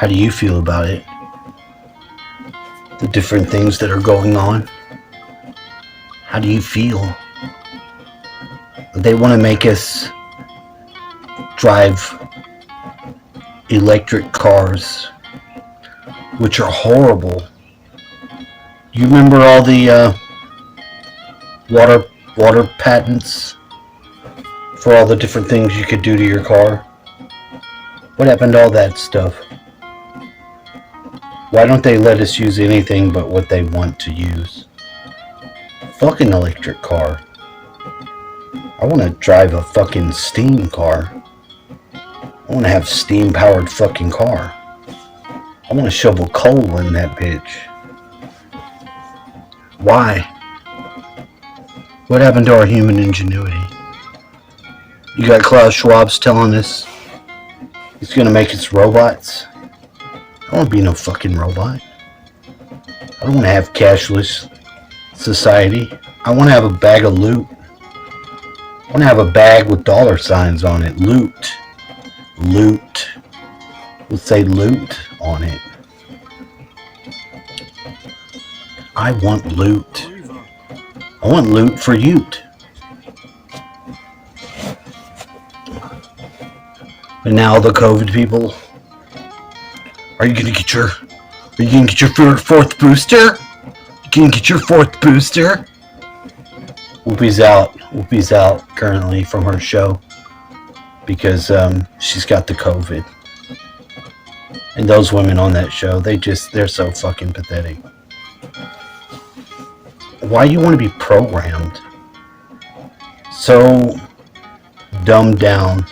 How do you feel about it? The different things that are going on? How do you feel? They want to make us drive electric cars, which are horrible. You remember all the water patents for all the different things you could do to your car? What happened to all that stuff? Why don't they let us use anything but what they want to use? Fucking electric car. I want to drive a fucking steam car. I want to have steam powered fucking car. I want to shovel coal in that bitch. Why? What happened to our human ingenuity? You got Klaus Schwab's telling us he's gonna make us robots. I don't want to be no fucking robot. I don't want to have cashless society. I want to have a bag of loot. I want to have a bag with dollar signs on it. Loot. Loot. Let's say loot on it. I want loot. I want loot for Ute. And now the COVID people, are you gonna get your fourth booster? You gonna get your fourth booster? Whoopi's out currently from her show because she's got the COVID. And those women on that show, they're so fucking pathetic. Why do you want to be programmed? So dumbed down,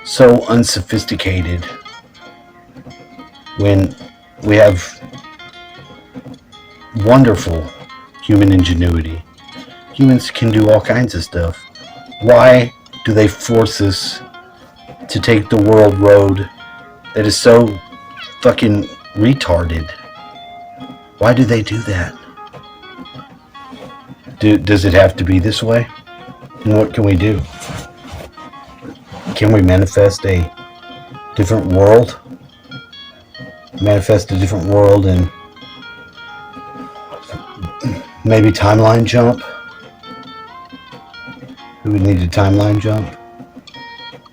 so unsophisticated, when we have wonderful human ingenuity. Humans can do all kinds of stuff. Why do they force us to take the world road that is so fucking retarded? Why do they do that? Does it have to be this way? And what can we do? Can we manifest a different world? Manifest a different world and maybe timeline jump? Do we need a timeline jump?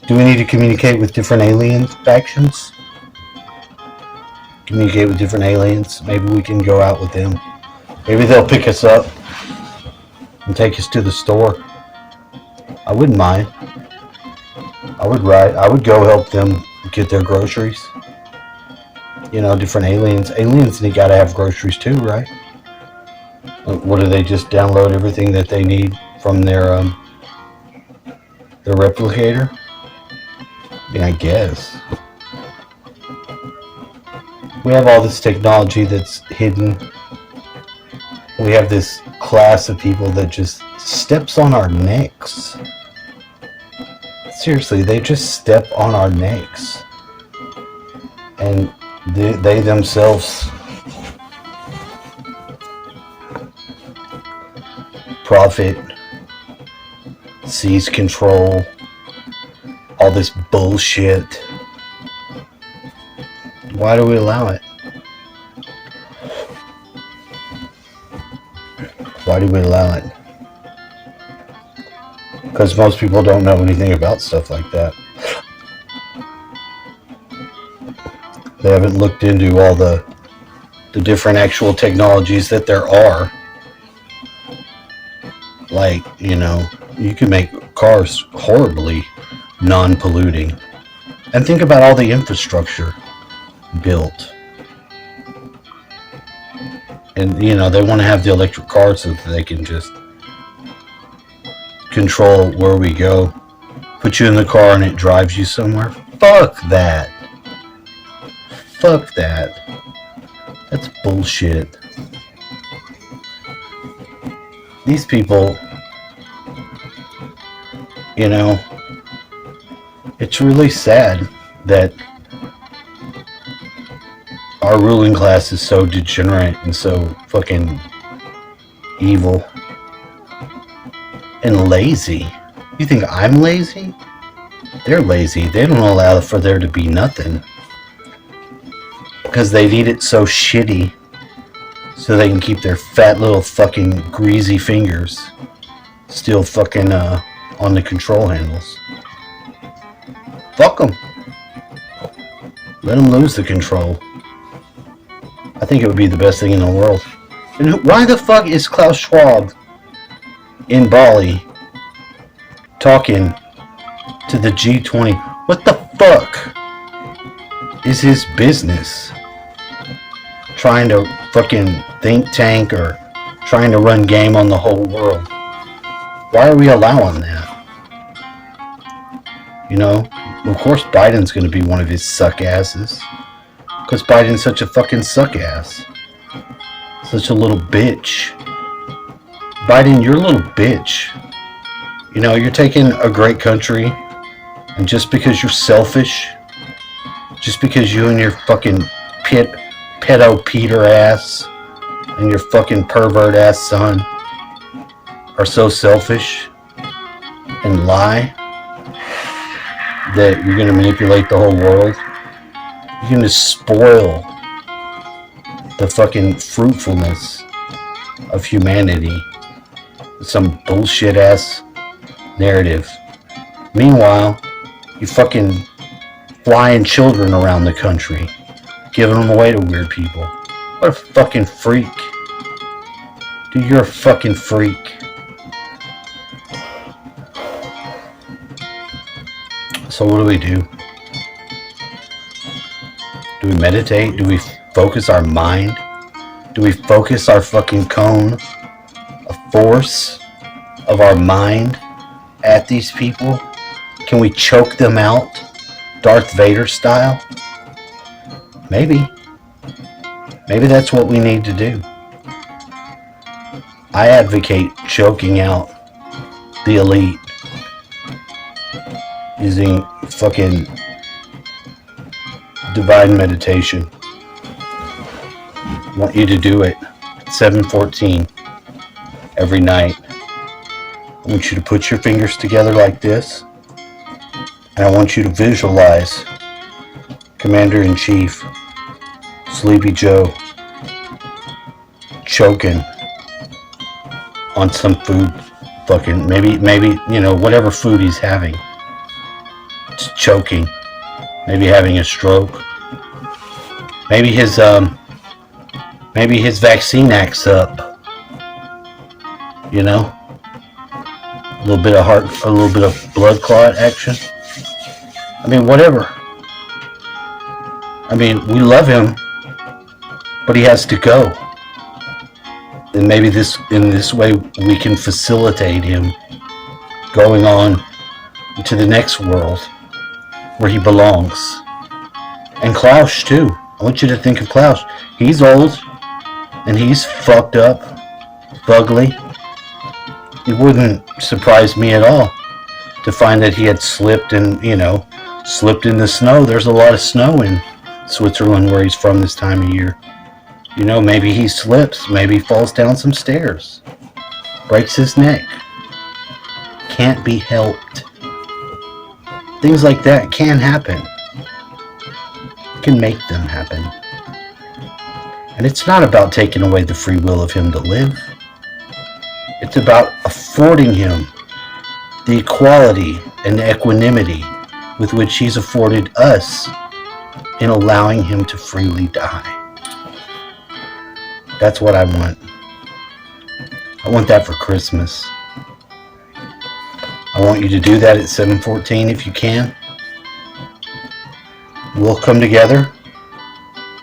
Do we need to communicate with different alien factions? Communicate with different aliens? Maybe we can go out with them. Maybe they'll pick us up and take us to the store. I wouldn't mind. I would go help them get their groceries. You know, different aliens. Aliens, they gotta have groceries too, right? What do they just download everything that they need from their replicator? I mean, I guess. We have all this technology that's hidden. We have this class of people that just steps on our necks. Seriously, they just step on our necks. And they themselves profit, seize control, all this bullshit. Why do we allow it? Why do we allow it? Because most people don't know anything about stuff like that. They haven't looked into all the different actual technologies that there are. Like, you know, you can make cars horribly non-polluting. And think about all the infrastructure built. And, you know, they want to have the electric cars so that they can just control where we go. Put you in the car and it drives you somewhere. Fuck that. Fuck that. That's bullshit. These people, you know, it's really sad that our ruling class is so degenerate and so fucking evil and lazy. You think I'm lazy? They're lazy. They don't allow for there to be nothing. because they need it so shitty so they can keep their fat little fucking greasy fingers still fucking on the control handles. Fuck them. Let them lose the control. I think it would be the best thing in the world. And why the fuck is Klaus Schwab in Bali talking to the G20? What the fuck is his business? Trying to fucking think tank or trying to run game on the whole world. Why are we allowing that? You know, of course Biden's going to be one of his suck asses. Because Biden's such a fucking suck ass. Such a little bitch. Biden, you're a little bitch. You know, you're taking a great country, and just because you're selfish, just because you and your fucking pedo Peter ass and your fucking pervert ass son are so selfish and lie that you're going to manipulate the whole world. You're going to spoil the fucking fruitfulness of humanity with some bullshit ass narrative. Meanwhile, you fucking flying children around the country, giving them away to weird people. What a fucking freak. Dude, you're a fucking freak. So what do we do? Do we meditate? Do we focus our mind? Do we focus our fucking cone of force of our mind at these people? Can we choke them out, Darth Vader style? Maybe. Maybe that's what we need to do. I advocate choking out the elite using fucking divine meditation. I want you to do it at 7:14 every night. I want you to put your fingers together like this, and I want you to visualize Commander-in-Chief Sleepy Joe choking on some food, fucking maybe you know, whatever food he's having, just choking, maybe having a stroke, maybe his vaccine acts up, you know, a little bit of heart, a little bit of blood clot action. I mean, whatever. I mean, we love him, but he has to go. And maybe in this way we can facilitate him going on to the next world where he belongs. And Klaus too. I want you to think of Klaus. He's old and he's fucked up, fugly. It wouldn't surprise me at all to find that he had slipped in the snow. There's a lot of snow in Switzerland where he's from this time of year. You know, maybe he slips, maybe he falls down some stairs, breaks his neck. Can't be helped. Things like that can happen. You can make them happen. And it's not about taking away the free will of him to live. It's about affording him the equality and the equanimity with which he's afforded us in allowing him to freely die. That's what I want. I want that for Christmas. I want you to do that at 7:14 if you can. We'll come together.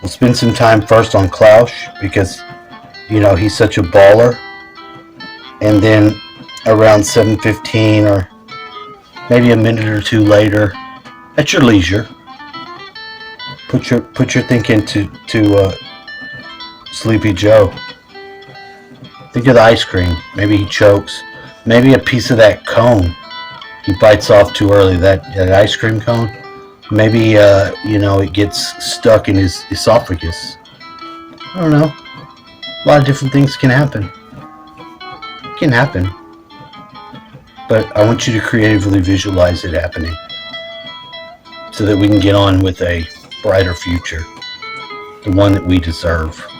We'll spend some time first on Klaus because, you know, he's such a baller. And then around 7:15 or maybe a minute or two later, at your leisure, put your thinking to Sleepy Joe. Think of the ice cream. Maybe he chokes. Maybe a piece of that cone he bites off too early. That ice cream cone. Maybe it gets stuck in his esophagus. I don't know. A lot of different things can happen. It can happen. But I want you to creatively visualize it happening so that we can get on with a brighter future. the one that we deserve.